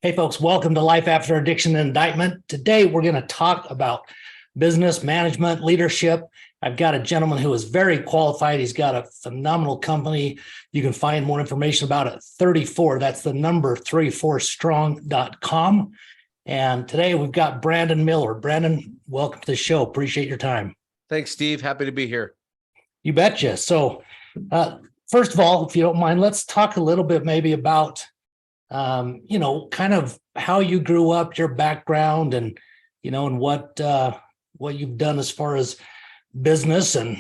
Hey, folks, welcome to Life After Addiction and Indictment. Today, we're going to talk about business management, leadership. I've got a gentleman who is very qualified. He's got a phenomenal company. You can find more information about it at 34. That's the number 34strong.com. And today, we've got Brandon Miller. Brandon, welcome to the show. Appreciate your time. Thanks, Steve. Happy to be here. You betcha. So, first of all, if you don't mind, let's talk a little bit maybe about kind of how you grew up, your background, and and what you've done as far as business and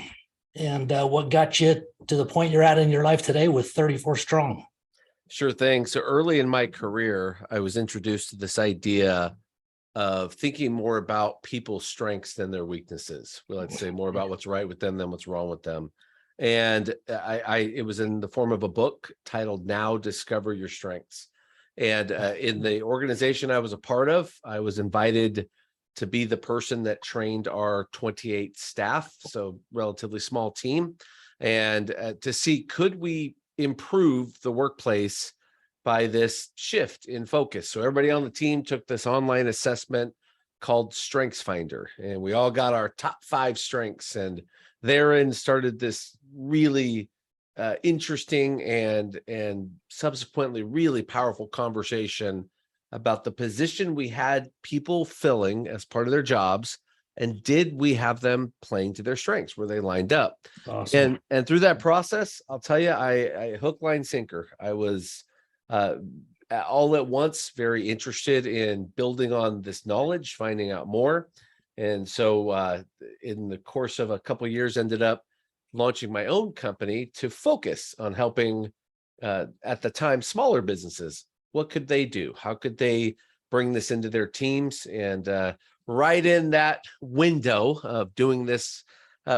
what got you to the point you're at in your life today with 34 Strong. Sure thing. So early in my career, I was introduced to this idea of thinking more about people's strengths than their weaknesses. We like to say more about what's right with them than what's wrong with them. And it was in the form of a book titled Now Discover Your Strengths. And in the organization I was a part of, I was invited to be the person that trained our 28 staff, so relatively small team, and to see, could we improve the workplace by this shift in focus? So everybody on the team took this online assessment called StrengthsFinder, and we all got our top 5 strengths, and therein started this really interesting and subsequently really powerful conversation about the position we had people filling as part of their jobs, and did we have them playing to their strengths? Were they lined up? Awesome. And through that process, I'll tell you, I hook, line, sinker. I was all at once very interested in building on this knowledge, finding out more. And so in the course of a couple of years, ended up launching my own company to focus on helping, at the time, smaller businesses. What could they do? How could they bring this into their teams? And right in that window of doing this,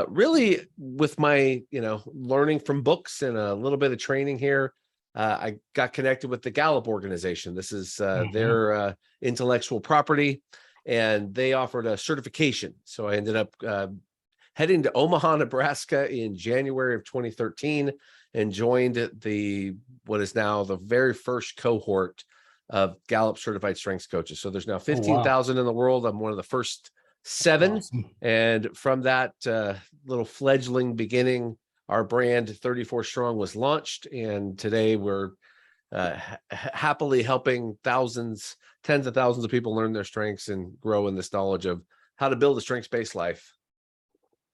really with my, learning from books and a little bit of training here, I got connected with the GALLUP organization. This is their intellectual property, and they offered a certification. So I ended up heading to Omaha, Nebraska in January of 2013 and joined what is now the very first cohort of GALLUP certified strengths coaches. So there's now 15,000 in the world. I'm one of the first 7. Awesome. And from that little fledgling beginning, our brand 34 Strong was launched. And today we're happily helping thousands, tens of thousands of people learn their strengths and grow in this knowledge of how to build a strengths-based life.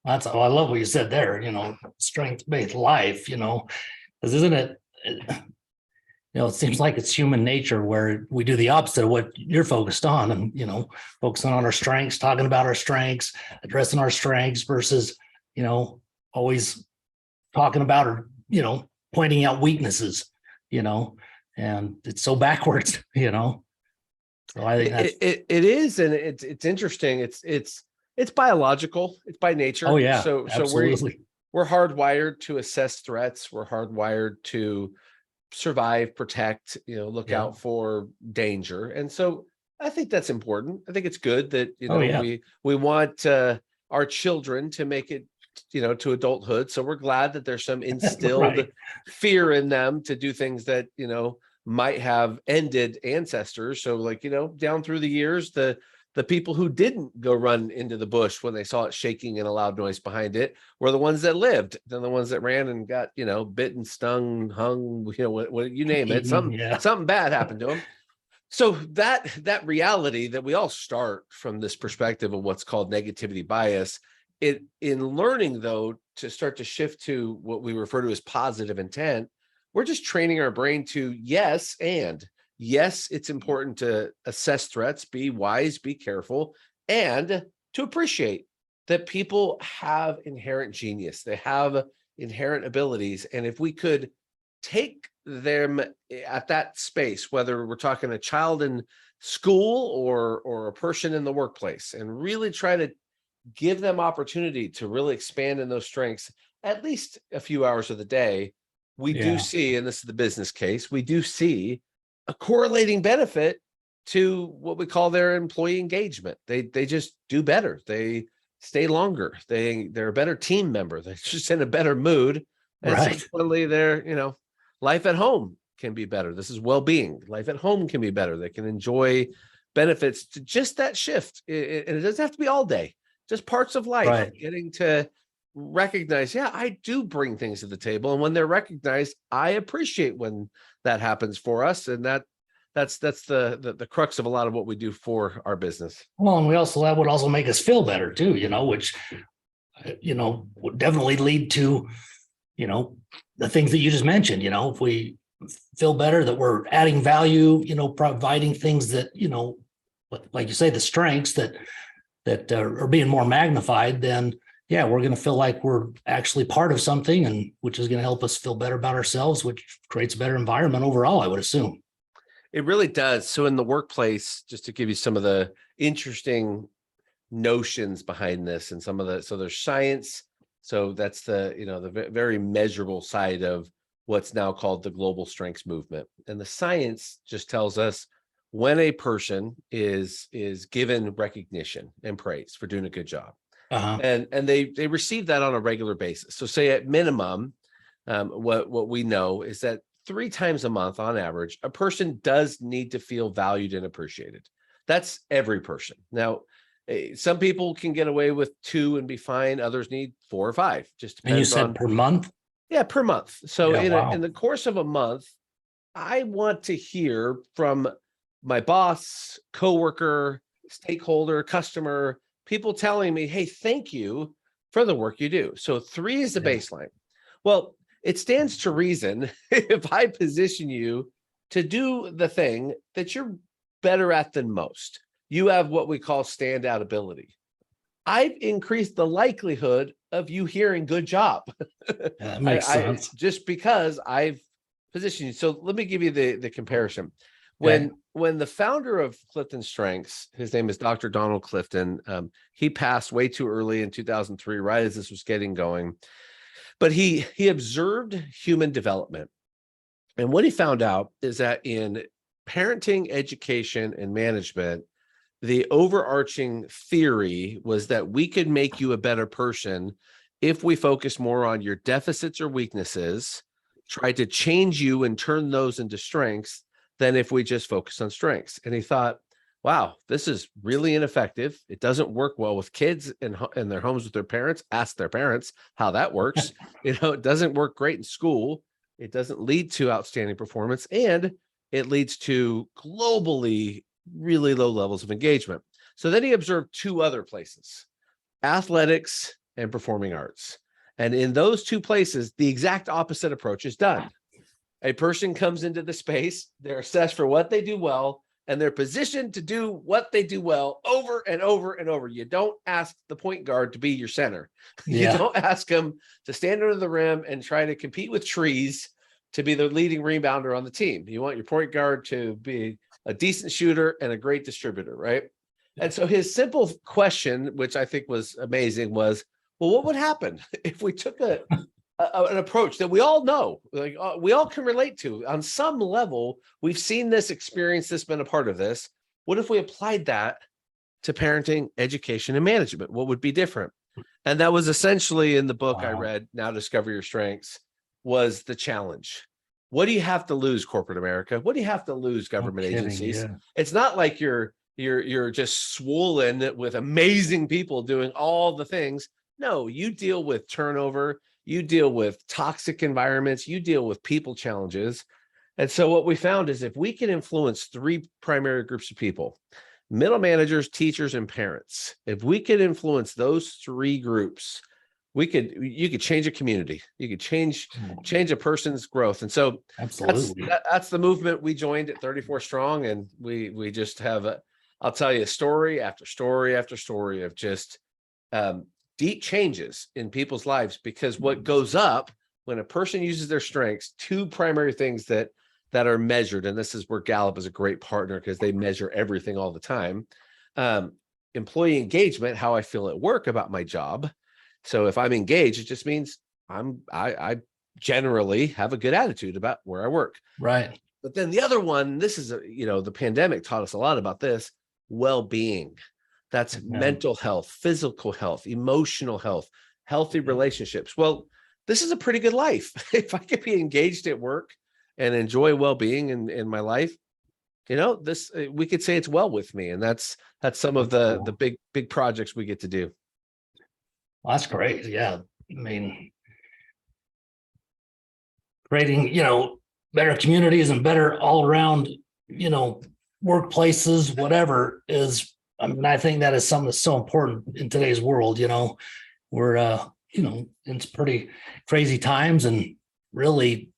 I love what you said there, strength-based life, because isn't it, it seems like it's human nature where we do the opposite of what you're focused on, and, focusing on our strengths, talking about our strengths, addressing our strengths versus, always talking about or, pointing out weaknesses, and it's so backwards, So I think it is, and it's interesting. It's biological. It's by nature. Oh yeah. So we're hardwired to assess threats. We're hardwired to survive, protect, look out for danger. And so I think that's important. I think it's good that, we want our children to make it, to adulthood. So we're glad that there's some instilled fear in them to do things that, might have ended ancestors. So down through the years, the people who didn't go run into the bush when they saw it shaking and a loud noise behind it were the ones that lived. Then the ones that ran and got, bitten, stung, hung, what you name it, something bad happened to them. So that reality that we all start from this perspective of what's called negativity bias, in learning though, to start to shift to what we refer to as positive intent, we're just training our brain to yes, it's important to assess threats, be wise, be careful, and to appreciate that people have inherent genius. They have inherent abilities. And if we could take them at that space, whether we're talking a child in school or a person in the workplace, and really try to give them opportunity to really expand in those strengths at least a few hours of the day, we do see, and this is the business case, we do see a correlating benefit to what we call their employee engagement. They just do better. They stay longer. They're a better team member. They're just in a better mood. And subsequently their, life at home can be better. This is well-being. Life at home can be better. They can enjoy benefits to just that shift. And it doesn't have to be all day, just parts of life, Right. getting to recognize, yeah, I do bring things to the table. And when they're recognized, I appreciate when that happens for us. And that's the crux of a lot of what we do for our business. Well, and that would also make us feel better too, which, would definitely lead to, the things that you just mentioned, if we feel better that we're adding value, providing things that, like you say, the strengths that are being more magnified, then yeah, we're going to feel like we're actually part of something, and which is going to help us feel better about ourselves, which creates a better environment overall, I would assume. It really does. So in the workplace, just to give you some of the interesting notions behind this and so there's science. So that's the very measurable side of what's now called the global strengths movement. And the science just tells us when a person is given recognition and praise for doing a good job. And they receive that on a regular basis. So say at minimum, what we know is that 3 times a month on average, a person does need to feel valued and appreciated. That's every person. Now, some people can get away with 2 and be fine. Others need 4 or 5. Just depends. And you said per month? Yeah, per month. So Yeah, in the course of a month, I want to hear from my boss, coworker, stakeholder, customer, people telling me, hey, thank you for the work you do. So 3 is the baseline. Well, it stands to reason if I position you to do the thing that you're better at than most, you have what we call standout ability. I've increased the likelihood of you hearing good job. that makes sense. Just because I've positioned you. So let me give you the comparison. When the founder of Clifton Strengths, his name is Dr. Donald Clifton, he passed way too early in 2003, right as this was getting going. But he observed human development. And what he found out is that in parenting, education, and management, the overarching theory was that we could make you a better person if we focus more on your deficits or weaknesses, try to change you and turn those into strengths, than if we just focus on strengths. And he thought, wow, this is really ineffective. It doesn't work well with kids in their homes with their parents. Ask their parents how that works. It doesn't work great in school. It doesn't lead to outstanding performance, and it leads to globally really low levels of engagement. So then he observed 2 other places, athletics and performing arts. And in those 2 places, the exact opposite approach is done. A person comes into the space, they're assessed for what they do well, and they're positioned to do what they do well over and over and over. You don't ask the point guard to be your center. You don't ask him to stand under the rim and try to compete with trees to be the leading rebounder on the team. You want your point guard to be a decent shooter and a great distributor, right? And so his simple question, which I think was amazing, was, well, what would happen if we took an approach that we all know, like we all can relate to on some level? We've seen this, experienced this, been a part of this. What if we applied that to parenting, education, and management? What would be different? And that was essentially in the book I read, Now Discover Your Strengths, was the challenge. What do you have to lose, corporate America? What do you have to lose, government agencies? Yeah. It's not like you're just swollen with amazing people doing all the things. No, you deal with turnover, you deal with toxic environments, you deal with people challenges. And so what we found is if we can influence 3 primary groups of people, middle managers, and parents, if we could influence those 3 groups, you could change a community, you could change a person's growth. And so that's the movement we joined at 34 Strong. And we just have I'll tell you story after story after story of just deep changes in people's lives, because what goes up when a person uses their strengths, 2 primary things that are measured. And this is where Gallup is a great partner, because they measure everything all the time. Employee engagement, how I feel at work about my job. So if I'm engaged, it just means I generally have a good attitude about where I work. Right. But then the other one, this is, the pandemic taught us a lot about this, well-being. That's mental health, physical health, emotional health, healthy relationships. Well, this is a pretty good life. If I could be engaged at work and enjoy well-being in my life, this, we could say it's well with me. And that's some of That's the cool. big projects we get to do. Well, that's great. Yeah. I mean, creating, better communities and better all around, workplaces, whatever is, I mean, I think that is something that's so important in today's world. We're, it's pretty crazy times, and really,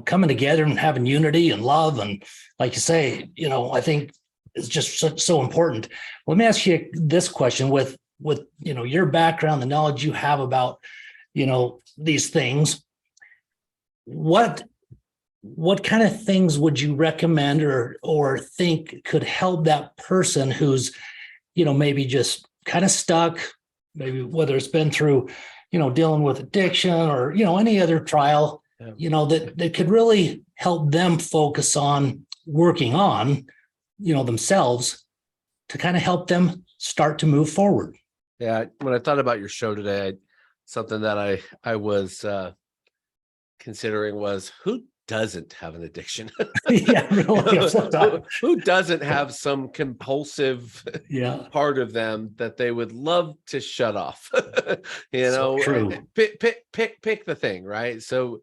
coming together and having unity and love. And like you say, I think it's just so important. Let me ask you this question with, your background, the knowledge you have about, these things. What kind of things would you recommend or think could help that person who's, maybe just kind of stuck, maybe whether it's been through, dealing with addiction or, any other trial, that could really help them focus on working on, themselves to kind of help them start to move forward. Yeah. When I thought about your show today, something that I was considering was, who doesn't have an addiction? Yeah, really. Who doesn't have some compulsive part of them that they would love to shut off? So true. Pick the thing, right? So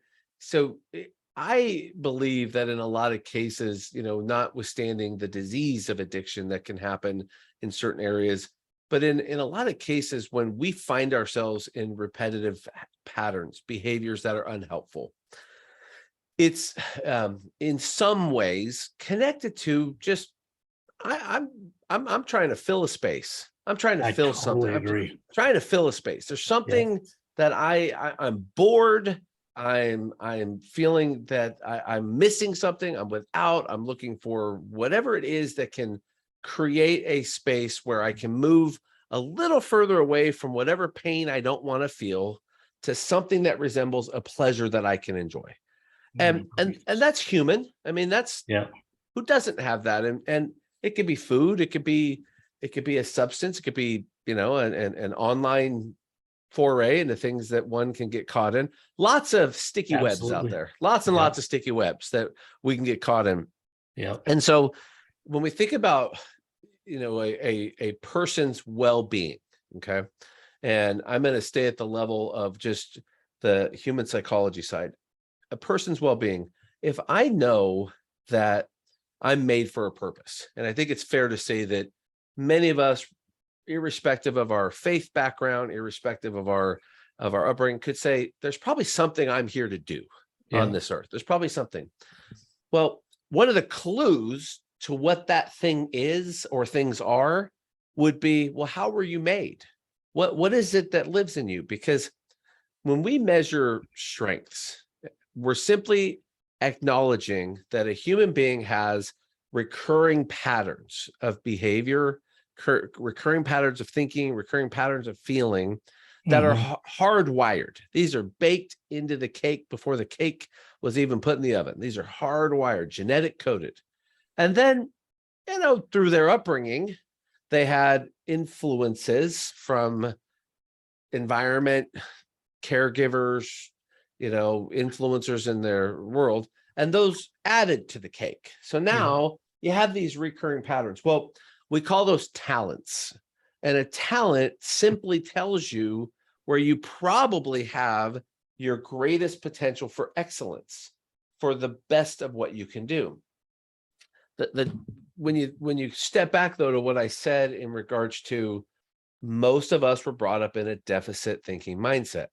I believe that in a lot of cases, notwithstanding the disease of addiction that can happen in certain areas, but in a lot of cases, when we find ourselves in repetitive patterns, behaviors that are unhelpful, it's in some ways connected to just I'm trying to fill a space. I'm trying to fill something. Agree. I'm trying to fill a space. There's something that I'm bored. I'm feeling that I'm missing something. I'm looking for whatever it is that can create a space where I can move a little further away from whatever pain I don't want to feel to something that resembles a pleasure that I can enjoy. And that's human. I mean, that's who doesn't have that? And it could be food. It could be a substance. It could be, an online foray into things that one can get caught in. Lots of sticky webs out there. Lots and lots of sticky webs that we can get caught in. Yeah. And so when we think about, a person's well-being, okay, and I'm going to stay at the level of just the human psychology side, a person's well-being, if I know that I'm made for a purpose, and I think it's fair to say that many of us, irrespective of our faith background, irrespective of our upbringing, could say there's probably something I'm here to do on this earth. There's probably something. Well, one of the clues to what that thing is or things are would be, well, how were you made? What is it that lives in you? Because when we measure strengths, we're simply acknowledging that a human being has recurring patterns of behavior, recurring patterns of thinking, recurring patterns of feeling that are hardwired. These are baked into the cake before the cake was even put in the oven. These are hardwired, genetic coded. And then, through their upbringing, they had influences from environment, caregivers, influencers in their world, and those added to the cake. So now you have these recurring patterns. Well, we call those talents. And a talent simply tells you where you probably have your greatest potential for excellence, for the best of what you can do. When you step back, though, to what I said in regards to most of us were brought up in a deficit thinking mindset.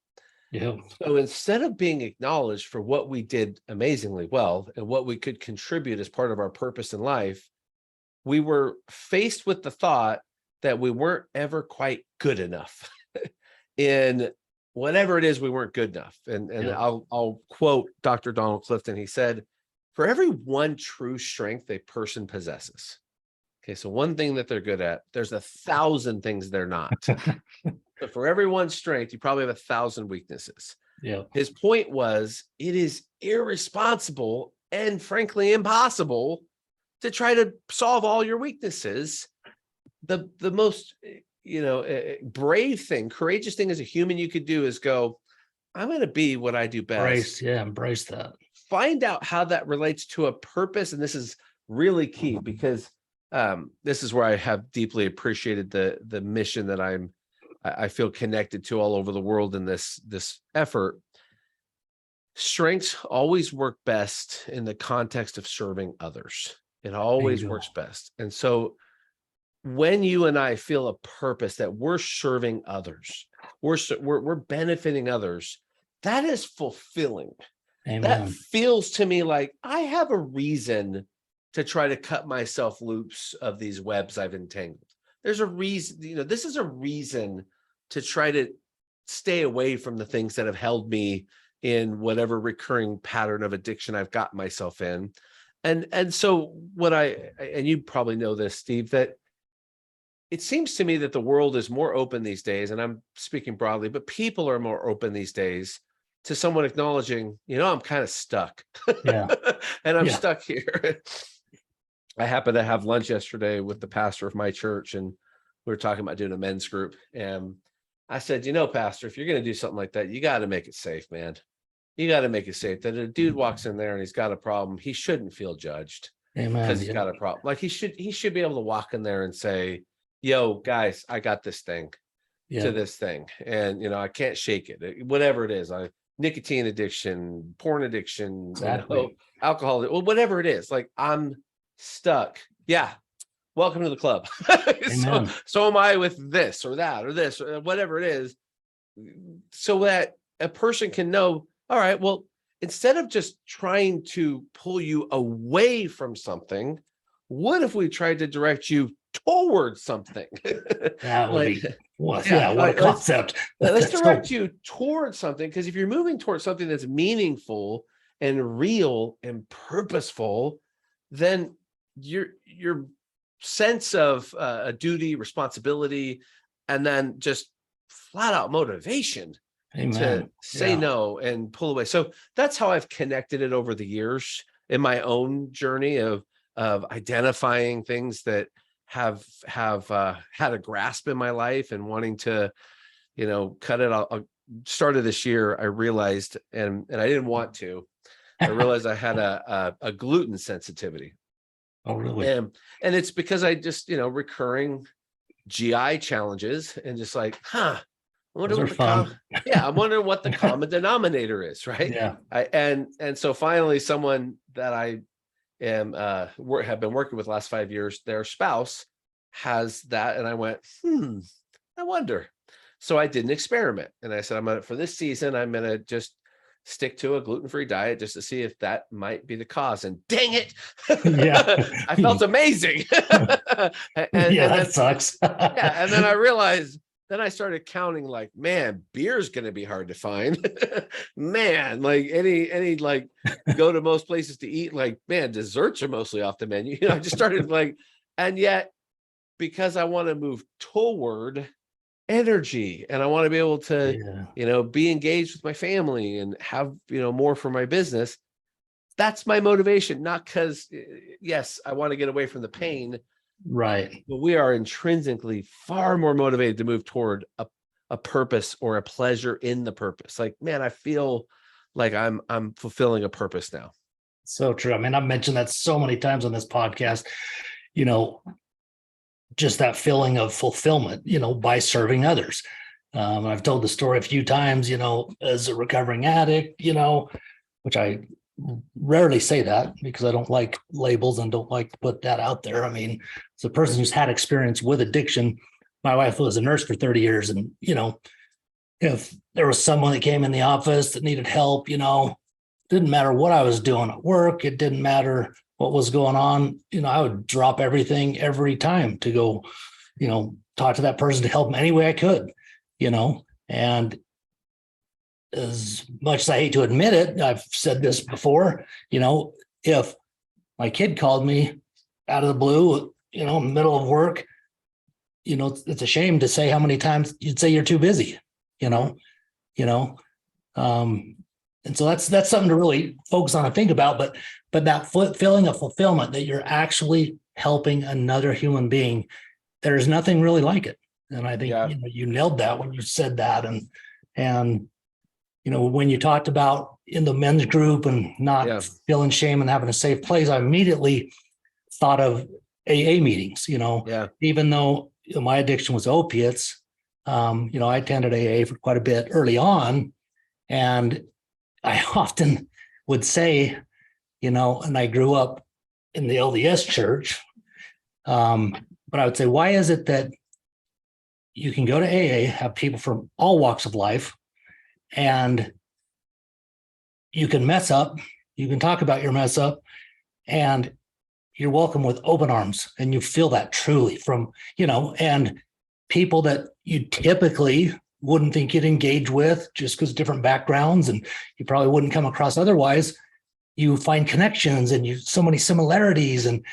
Yeah. So instead of being acknowledged for what we did amazingly well and what we could contribute as part of our purpose in life, we were faced with the thought that we weren't ever quite good enough in whatever it is we weren't good enough. And I'll quote Dr. Donald Clifton. He said, for every one true strength a person possesses. Okay, so one thing that they're good at, there's 1,000 things they're not. But for every one strength, you probably have 1,000 weaknesses. Yeah. His point was, it is irresponsible and frankly impossible to try to solve all your weaknesses. The most, brave thing, courageous thing as a human you could do is go, I'm going to be what I do best. Embrace that. find out how that relates to a purpose. And this is really key, because this is where I have deeply appreciated the mission that I feel connected to all over the world in this effort. Strengths always work best in the context of serving others. It always works best. And so when you and I feel a purpose that we're serving others, we're benefiting others, that is fulfilling. Amen. That feels to me like I have a reason to try to cut myself loose of these webs I've entangled. There's a reason, this is a reason to try to stay away from the things that have held me in whatever recurring pattern of addiction I've got myself in. And so and you probably know this, Steve, that it seems to me that the world is more open these days, and I'm speaking broadly, but people are more open these days to someone acknowledging, I'm kind of stuck. Yeah. And I'm stuck here. I happened to have lunch yesterday with the pastor of my church, and we were talking about doing a men's group. And I said, Pastor, if you're going to do something like that, you got to make it safe, man. You got to make it safe that a dude walks in there and he's got a problem. He shouldn't feel judged. Amen. Because he's got a problem. Like he should be able to walk in there and say, yo, guys, I got this thing to this thing. And, I can't shake it. Whatever it is, nicotine addiction, porn addiction, alcohol, whatever it is, like I'm stuck. Yeah. Welcome to the club. so am I with this or that or this or whatever it is, so that a person can know, all right, well, instead of just trying to pull you away from something, what if we tried to direct you towards something? That would be what a concept. Let's direct you towards something, because if you're moving towards something that's meaningful and real and purposeful, then your sense of a duty, responsibility, and then just flat out motivation to say no and pull away. So that's how I've connected it over the years in my own journey of identifying things that have had a grasp in my life and wanting to, cut it out. Started this year, I realized, and I didn't want to, I realized I had a gluten sensitivity. Oh, really? And it's because I just, recurring GI challenges, and just like, I wonder I'm wondering what the common denominator is, right? Yeah. And so finally, someone that I have been working with the last 5 years, their spouse has that, and I went, I wonder. So I did an experiment, and I said, for this season, I'm gonna just stick to a gluten-free diet just to see if that might be the cause. And dang it, I felt amazing. That sucks. And then I realized. Then I started counting, like, man, beer's going to be hard to find. Man, like any like go to most places to eat, like, man, desserts are mostly off the menu. I just started like, and yet because I want to move toward energy and I want to be able to, be engaged with my family and have, more for my business. That's my motivation, not because, yes, I want to get away from the pain. Right. But we are intrinsically far more motivated to move toward a purpose or a pleasure in the purpose. Like, man, I feel like I'm fulfilling a purpose now. So true. I mean, I've mentioned that so many times on this podcast, just that feeling of fulfillment, by serving others. I've told the story a few times, as a recovering addict, which I rarely say that because I don't like labels and don't like to put that out there. I mean, as a person who's had experience with addiction, my wife was a nurse for 30 years. And, if there was someone that came in the office that needed help, didn't matter what I was doing at work. It didn't matter what was going on. I would drop everything every time to go, talk to that person to help them any way I could, and as much as I hate to admit it, I've said this before, if my kid called me out of the blue, in the middle of work, it's a shame to say how many times you'd say you're too busy, and so that's something to really focus on and think about, but that feeling of fulfillment that you're actually helping another human being, there's nothing really like it. And I think, you nailed that when you said that. And when you talked about in the men's group and not Yeah. feeling shame and having a safe place, I immediately thought of AA meetings, Yeah. even though my addiction was opiates. I attended AA for quite a bit early on, and I often would say, and I grew up in the LDS church, but I would say, why is it that you can go to AA, have people from all walks of life, and you can mess up, you can talk about your mess up, and you're welcome with open arms, and you feel that truly from, and people that you typically wouldn't think you'd engage with just because different backgrounds and you probably wouldn't come across otherwise, you find connections and you so many similarities and,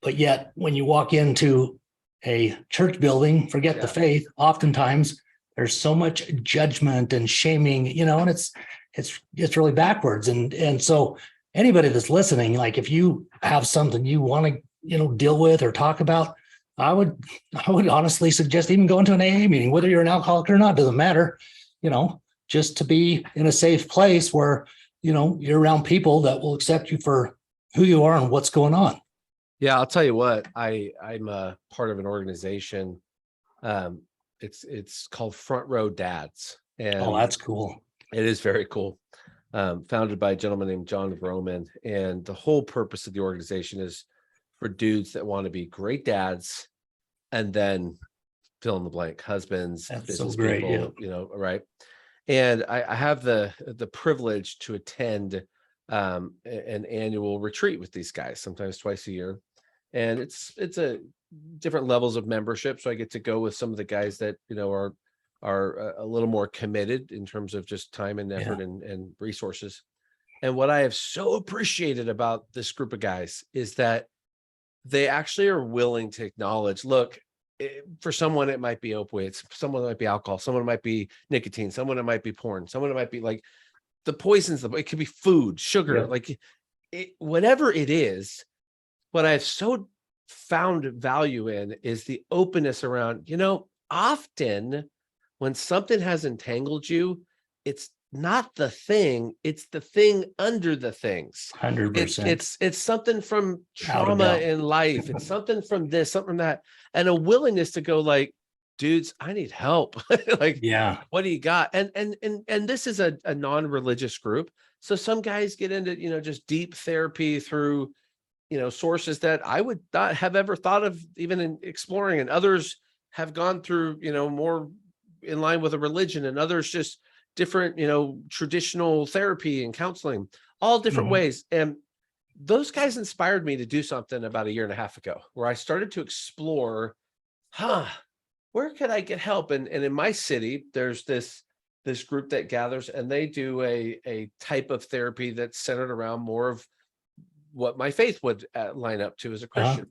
but yet when you walk into a church building, forget the faith, oftentimes there's so much judgment and shaming, and it's really backwards. And so anybody that's listening, like if you have something you want to, deal with or talk about, I would honestly suggest even going to an AA meeting, whether you're an alcoholic or not, doesn't matter, just to be in a safe place where, you're around people that will accept you for who you are and what's going on. Yeah, I'll tell you what, I'm a part of an organization. It's called Front Row Dads. And that's cool. It is very cool. Founded by a gentleman named John Roman. And the whole purpose of the organization is for dudes that want to be great dads and then fill in the blank, husbands, That's business so great, people, right. And I have the privilege to attend an annual retreat with these guys, sometimes twice a year. And it's a different levels of membership. So I get to go with some of the guys that, are a little more committed in terms of just time and effort and resources. And what I have so appreciated about this group of guys is that they actually are willing to acknowledge, look, for someone, it might be opiates, someone it might be alcohol, someone it might be nicotine, someone it might be porn, someone it might be like the poisons, it could be food, sugar, whatever it is. What I've so found value in is the openness around, often when something has entangled you, it's not the thing, it's the thing under the things. 100%. It's something from trauma in life. It's something from this, something from that, and a willingness to go like, dudes, I need help. What do you got? And this is a non-religious group. So some guys get into, just deep therapy through, sources that I would not have ever thought of even in exploring. And others have gone through, more in line with a religion, and others just different, traditional therapy and counseling, all different ways. And those guys inspired me to do something about 1.5 years ago, where I started to explore, where could I get help? And in my city, there's this group that gathers, and they do a type of therapy that's centered around more of what my faith would line up to as a Christian.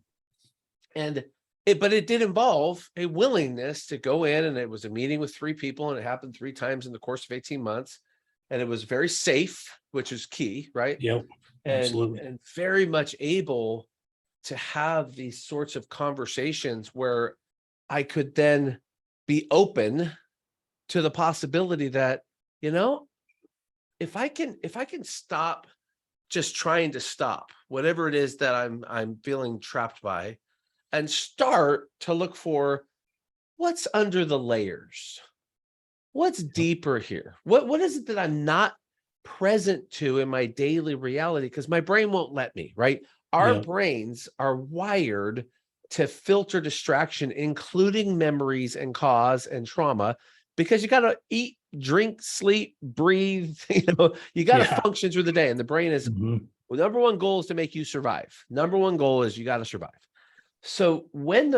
But it did involve a willingness to go in, and it was a meeting with 3 people, and it happened 3 times in the course of 18 months. And it was very safe, which is key, right? Yep, absolutely. And very much able to have these sorts of conversations where I could then be open to the possibility that, if I can stop just trying to stop whatever it is that I'm feeling trapped by, and start to look for what's under the layers, what's deeper here, what is it that I'm not present to in my daily reality, because my brain won't let me, right? Our brains are wired to filter distraction, including memories and cause and trauma, because you got to eat, drink, sleep, breathe, you got to function through the day. And the brain is, well, number one goal is to make you survive. Number one goal is you got to survive. So when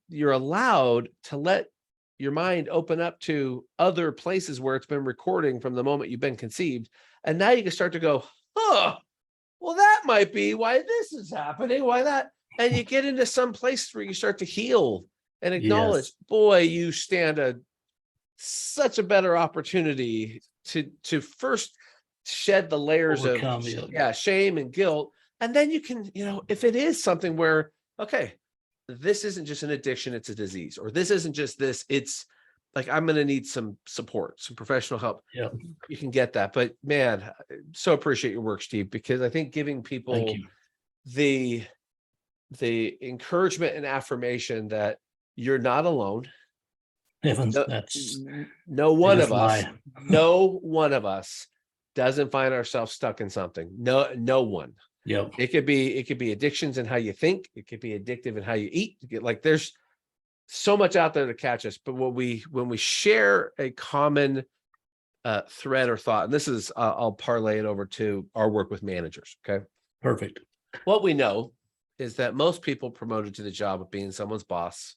you're allowed to let your mind open up to other places where it's been recording from the moment you've been conceived, and now you can start to go, well, that might be why this is happening, why that, and you get into some place where you start to heal and acknowledge, boy, you stand such a better opportunity to first shed the layers of shame and guilt. And then you can, if it is something where, okay, this isn't just an addiction, it's a disease, or this isn't just this, it's like I'm going to need some support, some professional help. Yeah. You can get that. But man, so appreciate your work, Steve, because I think giving Thank people you. the encouragement and affirmation that you're not alone. Evans, No, that's no one biggest of us, lie. no one of us doesn't find ourselves stuck in something. No one. Yep. It could be addictions in how you think. It could be addictive in how you eat. Like there's so much out there to catch us. But when we share a common thread or thought, and this is I'll parlay it over to our work with managers. Okay. Perfect. What we know is that most people promoted to the job of being someone's boss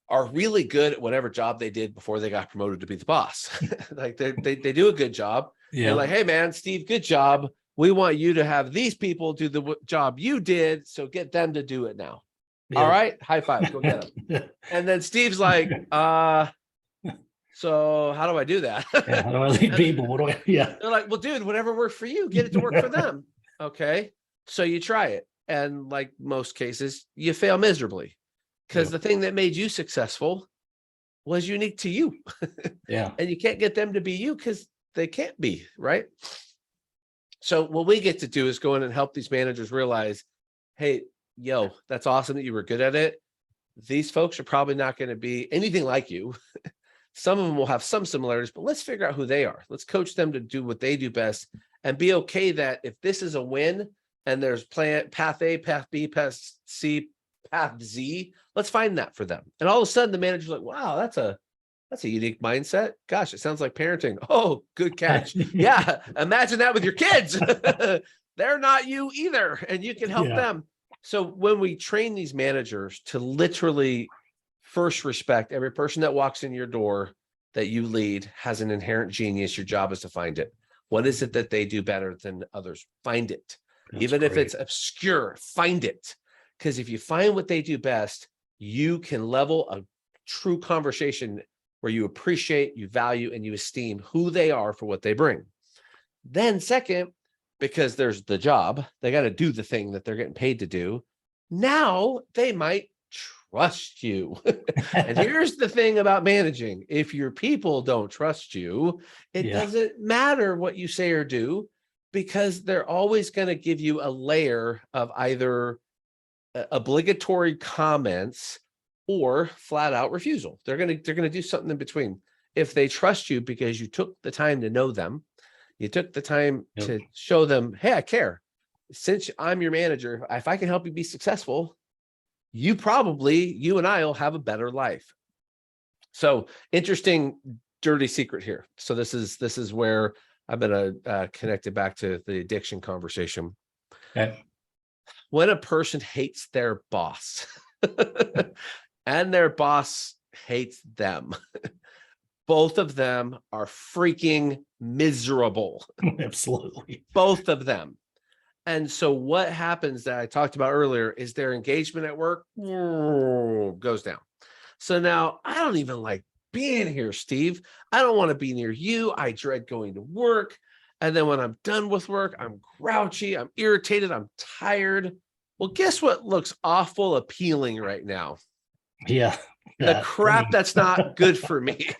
are really good at whatever job they did before they got promoted to be the boss. Like they do a good job. Yeah. They're like, hey man, Steve, good job. We want you to have these people do the job you did. So get them to do it now. Yep. All right. High five. Go get them. And then Steve's like, so how do I do that? Yeah, how do I lead people? What do I? Yeah. They're like, well, dude, whatever worked for you, get it to work for them. Okay. So you try it. And like most cases, you fail miserably because the thing that made you successful was unique to you. Yeah. And you can't get them to be you because they can't be, right? So what we get to do is go in and help these managers realize, hey, yo, that's awesome that you were good at it. These folks are probably not going to be anything like you. Some of them will have some similarities, but let's figure out who they are. Let's coach them to do what they do best and be okay that if this is a win and there's path A, path B, path C, path Z, let's find that for them. And all of a sudden the manager's like, wow, that's a unique mindset. Gosh, it sounds like parenting. Oh, good catch. Yeah. Imagine that with your kids. They're not you either. And you can help them. So when we train these managers to literally first respect every person that walks in your door that you lead has an inherent genius, your job is to find it. What is it that they do better than others? Find it. Even if it's obscure, find it. Because if you find what they do best, you can level a true conversation where you appreciate, you value, and you esteem who they are for what they bring. Then second, because there's the job, they got to do the thing that they're getting paid to do. Now they might trust you. And here's the thing about managing. If your people don't trust you, it doesn't matter what you say or do, because they're always going to give you a layer of either obligatory comments or flat out refusal. They're going to do something in between. If they trust you because you took the time to know them, you took the time to show them, hey, I care. Since I'm your manager, if I can help you be successful, you and I will have a better life. So interesting, dirty secret here. So this is where I'm going to connect it back to the addiction conversation. Okay. When a person hates their boss and their boss hates them, both of them are freaking miserable. Absolutely. Both of them. And so what happens that I talked about earlier is their engagement at work goes down. So now I don't even like being here, Steve. I don't want to be near you. I dread going to work. And then when I'm done with work, I'm grouchy, I'm irritated, I'm tired. Well, guess what looks awful appealing right now? Yeah. The crap that's not good for me.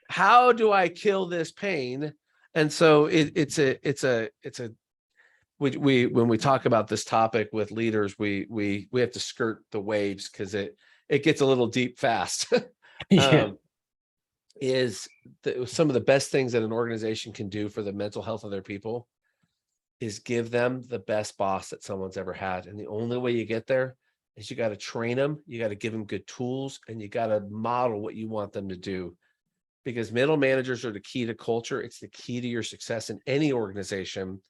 How do I kill this pain? And so it's a we when we talk about this topic with leaders, we have to skirt the waves because it gets a little deep fast. Some of the best things that an organization can do for the mental health of their people is give them the best boss that someone's ever had. And the only way you get there is you got to train them, you got to give them good tools, and you got to model what you want them to do. Because middle managers are the key to culture. It's the key to your success in any organization.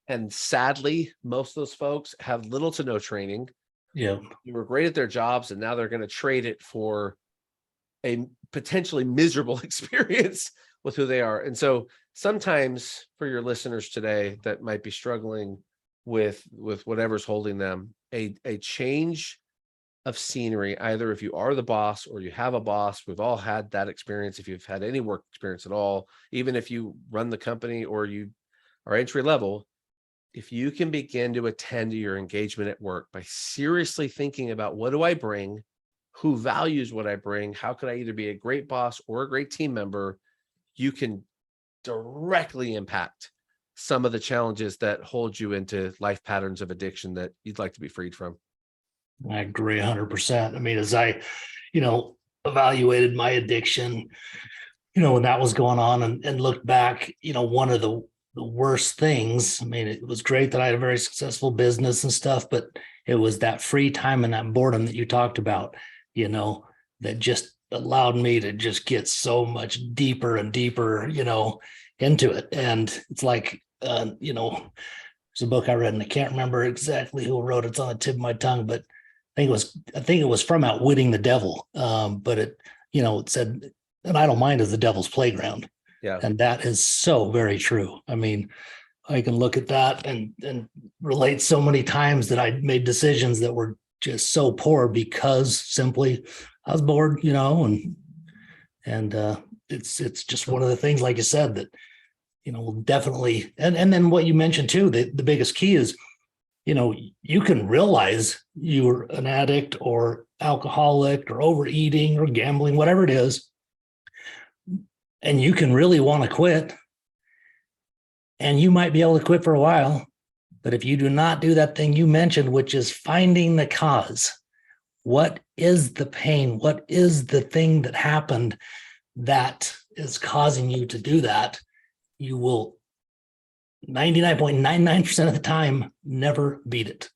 And sadly, most of those folks have little to no training. Yeah. They were great at their jobs, and now they're going to trade it for a potentially miserable experience with who they are. And so sometimes for your listeners today that might be struggling with whatever's holding them, a change of scenery, either if you are the boss or you have a boss, we've all had that experience. If you've had any work experience at all, even if you run the company or you are entry level, if you can begin to attend to your engagement at work by seriously thinking about what do I bring, who values what I bring, how can I either be a great boss or a great team member, you can directly impact some of the challenges that hold you into life patterns of addiction that you'd like to be freed from. I agree 100%. I mean, as I, evaluated my addiction, when that was going on and looked back, one of the worst things, I mean, it was great that I had a very successful business and stuff, but it was that free time and that boredom that you talked about, that just allowed me to just get so much deeper and deeper, into it. And it's like, there's a book I read and I can't remember exactly who wrote it. It's on the tip of my tongue, but I think it was from Outwitting the Devil. But it said, an idle mind is the devil's playground. Yeah. And that is so very true. I mean, I can look at that and relate so many times that I made decisions that were just so poor because simply I was bored, and it's just one of the things, like you said, that, will definitely, and then what you mentioned too, the biggest key is, you can realize you're an addict or alcoholic or overeating or gambling, whatever it is, and you can really want to quit, and you might be able to quit for a while. But if you do not do that thing you mentioned, which is finding the cause, what is the pain? What is the thing that happened that is causing you to do that? You will 99.99% of the time never beat it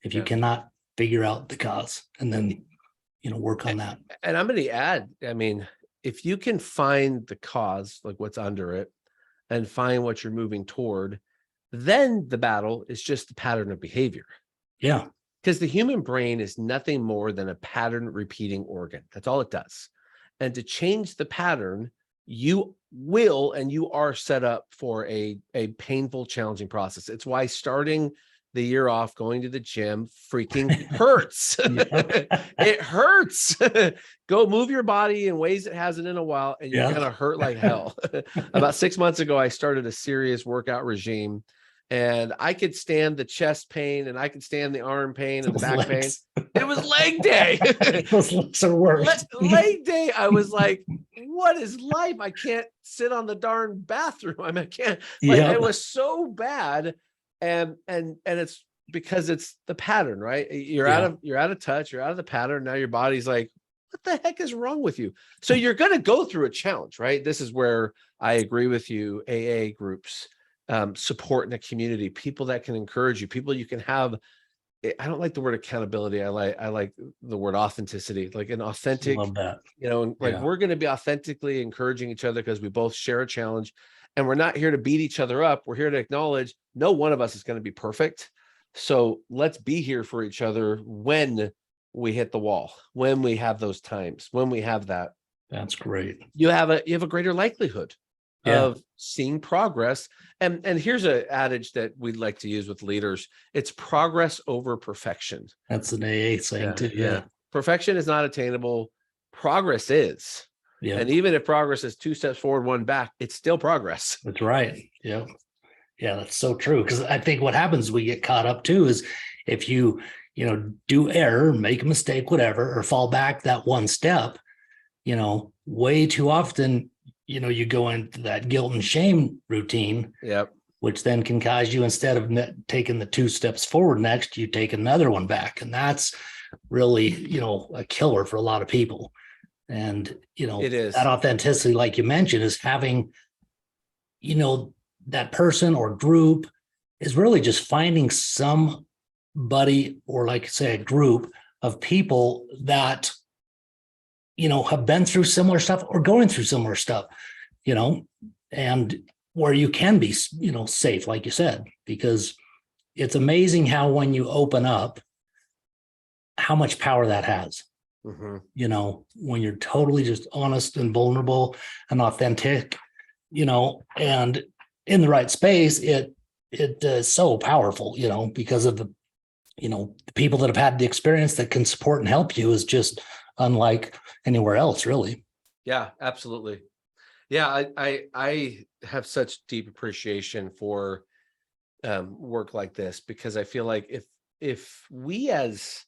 if you cannot figure out the cause and then, work on that. And I'm going to add, I mean, if you can find the cause, like what's under it, and find what you're moving toward, then the battle is just the pattern of behavior. Yeah. Because the human brain is nothing more than a pattern repeating organ. That's all it does. And to change the pattern, you will and you are set up for a painful, challenging process. It's why starting the year off going to the gym freaking hurts. It hurts. Go move your body in ways it hasn't in a while, and you're gonna hurt like hell. About 6 months ago, I started a serious workout regime, and I could stand the chest pain and I could stand the arm pain and the back pain. It was leg day. Those legs are worse. Leg day. I was like, what is life? I can't sit on the darn bathroom. I mean, I can't, it was so bad. And it's because it's the pattern, right? You're out of touch, you're out of the pattern. Now your body's like, what the heck is wrong with you? So you're going to go through a challenge, right? This is where I agree with you. AA groups, support in the community, people that can encourage you, people you can have. I don't like the word accountability. I like the word authenticity, like an authentic, love that. We're going to be authentically encouraging each other because we both share a challenge, and we're not here to beat each other up. We're here to acknowledge no one of us is going to be perfect. So let's be here for each other when we hit the wall, when we have those times, when we have that. That's great. You have a greater likelihood of seeing progress. And here's an adage that we'd like to use with leaders. It's progress over perfection. That's an AA saying too. Yeah. Perfection is not attainable. Progress is. Yeah. And even if progress is 2 steps forward, 1 back, it's still progress. That's right. Yeah. Yeah, that's so true. Because I think what happens, we get caught up too, is if you, do error, make a mistake, whatever, or fall back that 1 step, way too often, you go into that guilt and shame routine, which then can cause you, instead of taking the 2 steps forward next, you take another 1 back. And that's really, a killer for a lot of people. And, it is. That authenticity, like you mentioned, is having, that person or group is really just finding somebody, or like say a group of people that, have been through similar stuff or going through similar stuff, and where you can be, safe, like you said, because it's amazing how when you open up, how much power that has. Mm-hmm. When you're totally just honest and vulnerable and authentic, and in the right space, it is so powerful, because of the people that have had the experience that can support and help you is just unlike anywhere else, really. Yeah, absolutely. Yeah, I have such deep appreciation for work like this, because I feel like if we as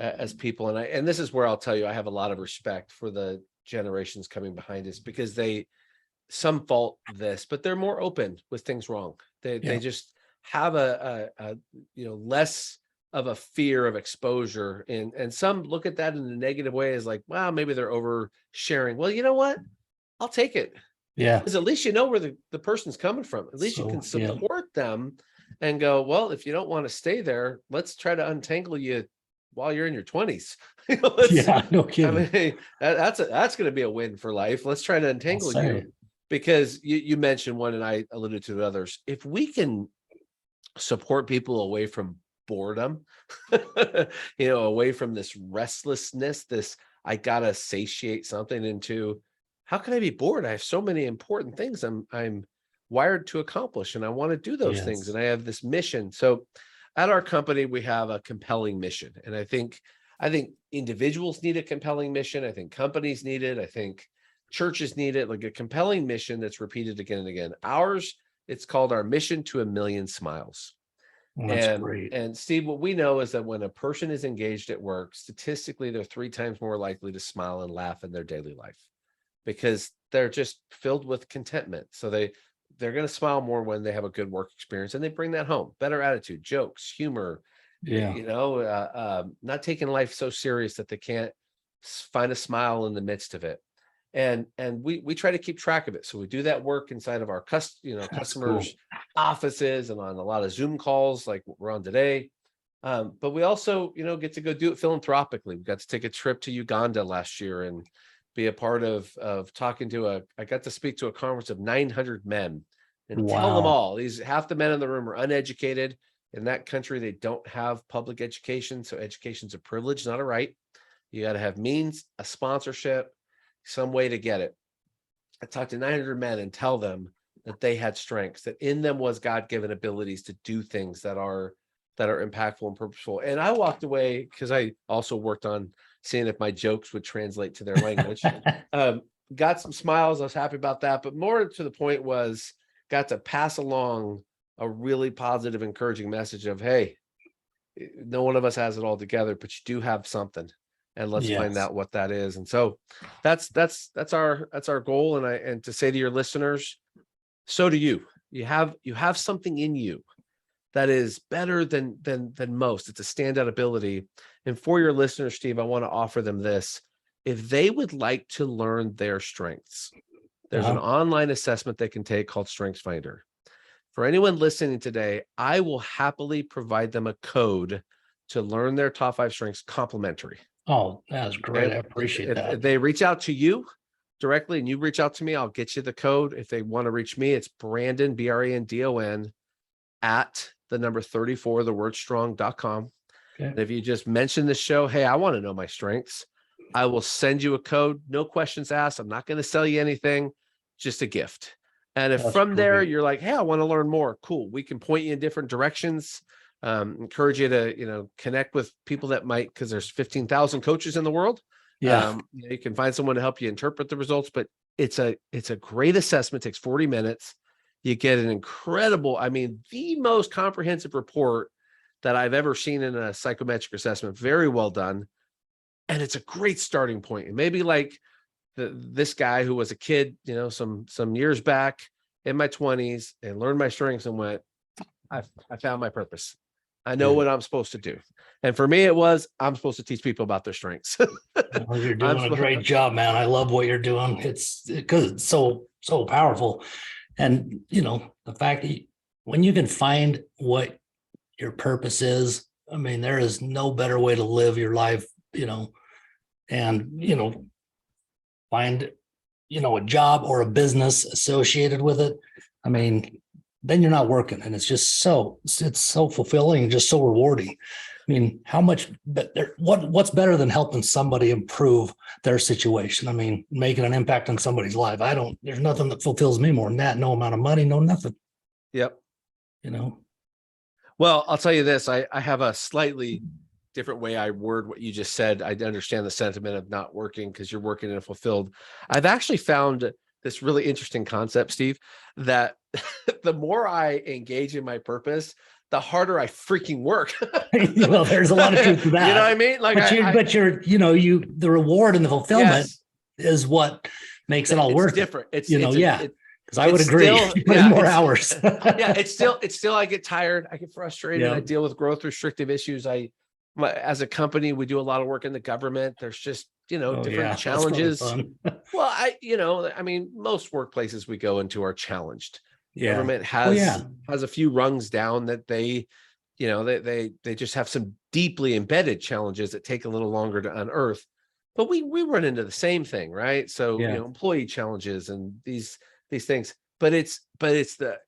as people. And this is where I'll tell you, I have a lot of respect for the generations coming behind us, because some fault this, but they're more open with things wrong. They just have a less of a fear of exposure, and some look at that in a negative way as like, wow, maybe they're oversharing. Well, you know what? I'll take it. Yeah. Because at least you know where the person's coming from. At least you can support them and go, well, if you don't want to stay there, let's try to untangle you while you're in your 20s. Yeah, no kidding. I mean, that's going to be a win for life. Let's try to untangle you, because you mentioned one, and I alluded to the others. If we can support people away from boredom, away from this restlessness, this I gotta satiate something, into how can I be bored? I have so many important things I'm wired to accomplish, and I want to do those things, and I have this mission. So at our company, we have a compelling mission, and I think individuals need a compelling mission. I think companies need it. I think churches need it, like a compelling mission that's repeated again and again. Ours, it's called our mission to 1 million smiles. That's great. And Steve, what we know is that when a person is engaged at work, statistically, they're 3 times more likely to smile and laugh in their daily life, because they're just filled with contentment. So they're going to smile more when they have a good work experience, and they bring that home. Better attitude, jokes, humor, not taking life so serious that they can't find a smile in the midst of it. And we try to keep track of it. So we do that work inside of our customers' offices, and on a lot of Zoom calls like what we're on today. But we also, get to go do it philanthropically. We got to take a trip to Uganda last year and be a part of talking to I got to speak to a conference of 900 men and tell them all, half the men in the room are uneducated. In that country, they don't have public education. So education's a privilege, not a right. You got to have means, a sponsorship, some way to get it. I talked to 900 men and tell them that they had strengths, that in them was God-given abilities to do things that are impactful and purposeful. And I walked away, because I also worked on seeing if my jokes would translate to their language. Got some smiles. I was happy about that. But more to the point was, got to pass along a really positive, encouraging message of, hey, no one of us has it all together, but you do have something. And let's find out what that is. And so that's our goal. And to say to your listeners, so do you. You have something in you that is better than most. It's a standout ability. And for your listeners, Steve, I want to offer them this. If they would like to learn their strengths, there's an online assessment they can take called StrengthsFinder. For anyone listening today, I will happily provide them a code to learn their top 5 strengths complimentary. Oh, that's great. And I appreciate that. If they reach out to you directly and you reach out to me, I'll get you the code. If they want to reach me, it's Brandon, BRANDON, at the number 34, the word strong.com. Okay. And if you just mention the show, hey, I want to know my strengths, I will send you a code. No questions asked. I'm not going to sell you anything, just a gift. And if from there you're like, hey, I want to learn more, cool. We can point you in different directions. Encourage you to, connect with people that might, because there's 15,000 coaches in the world. You can find someone to help you interpret the results, but it's a great assessment. It takes 40 minutes. You get an incredible, the most comprehensive report that I've ever seen in a psychometric assessment. Very well done. And it's a great starting point. And maybe like this guy who was a kid, some years back in my 20s, and learned my strengths and went, I found my purpose. I know what I'm supposed to do. And for me, I'm supposed to teach people about their strengths. Well, you're doing a great job, man. I love what you're doing. It's because it's so powerful. And, the fact that when you can find what your purpose is, there is no better way to live your life, and, find, a job or a business associated with it. Then you're not working, and it's so fulfilling and just so rewarding. What's better than helping somebody improve their situation? Making an impact on somebody's life. There's nothing that fulfills me more than that. No amount of money, no nothing. Yep. Well, I'll tell you this, I have a slightly different way I word what you just said. I understand the sentiment of not working because you're working in a fulfilled. I've actually found this really interesting concept, Steve, that the more I engage in my purpose, the harder I freaking work. Well, there's a lot of truth to that. You know what I mean? Like, but you're, the reward and the fulfillment is what makes it all worth different. it. Because I would agree. Still, you put in more hours. It's still, I get tired. I get frustrated. I deal with growth restrictive issues. As a company, we do a lot of work in the government. There's just, different challenges. Well, I mean, most workplaces we go into are challenged. Government has a few rungs down that they just have some deeply embedded challenges that take a little longer to unearth. But we run into the same thing, right? So employee challenges and these things. But it's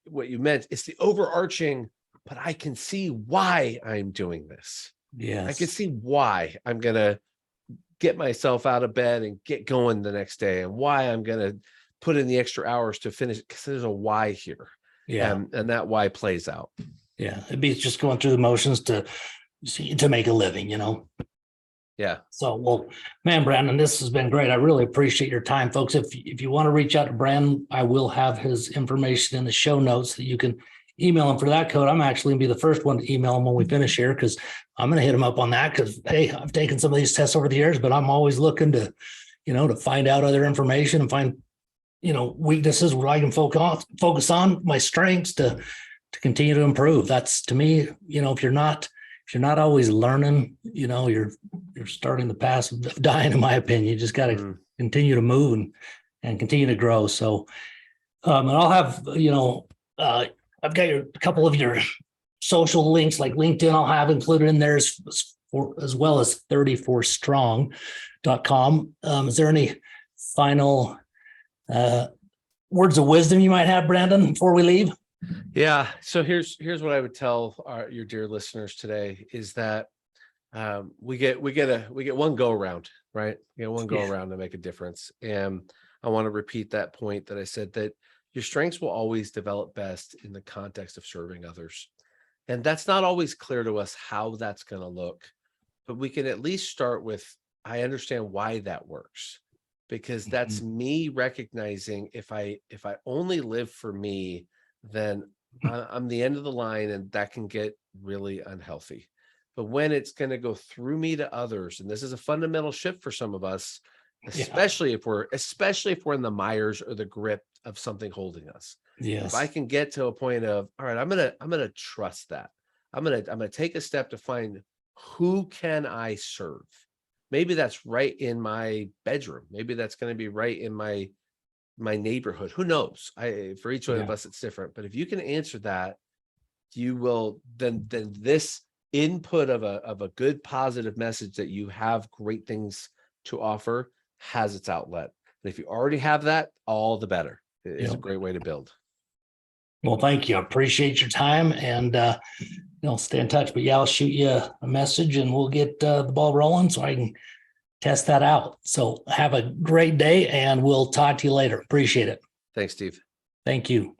what you meant. It's the overarching. But I can see why I'm doing this. Yes, I can see why I'm gonna get myself out of bed and get going the next day, and why I'm gonna put in the extra hours to finish, because there's a why here. And that why plays out. It'd be just going through the motions to make a living, So, well, man, Brandon, this has been great. I really appreciate your time, folks. If you want to reach out to Brandon, I will have his information in the show notes that you can email him for that code. I'm actually going to be the first one to email him when we finish here, because I'm going to hit him up on that, because, hey, I've taken some of these tests over the years, but I'm always looking to, to find out other information and find, weaknesses where I can focus on my strengths to continue to improve. That's, to me, if you're not always learning, you're starting the path of dying, in my opinion. You just got to continue to move and continue to grow. So, and I'll have, I've got a couple of your social links, like LinkedIn, I'll have included in there as well as 34strong.com. Is there any final words of wisdom you might have, Brandon, before we leave? Yeah. So here's what I would tell your dear listeners today is that we get one go around, right? We get one go around to make a difference. And I want to repeat that point that I said, that your strengths will always develop best in the context of serving others. And that's not always clear to us how that's going to look, but we can at least start with, I understand why that works, because that's me recognizing if I only live for me, then I'm the end of the line, and that can get really unhealthy. But when it's going to go through me to others, and this is a fundamental shift for some of us, especially if we're in the mires or the grip of something holding us. Yes. If I can get to a point of, all right, I'm gonna trust that. I'm gonna take a step to find, who can I serve? Maybe that's right in my bedroom. Maybe that's going to be right in my neighborhood. Who knows? For each one of us, it's different. But if you can answer that, you will then this input of a good positive message that you have great things to offer has its outlet. And if you already have that, all the better. It's a great way to build. Well, thank you. I appreciate your time, and stay in touch. But I'll shoot you a message, and we'll get the ball rolling so I can test that out. So have a great day, and we'll talk to you later. Appreciate it. Thanks, Steve. Thank you.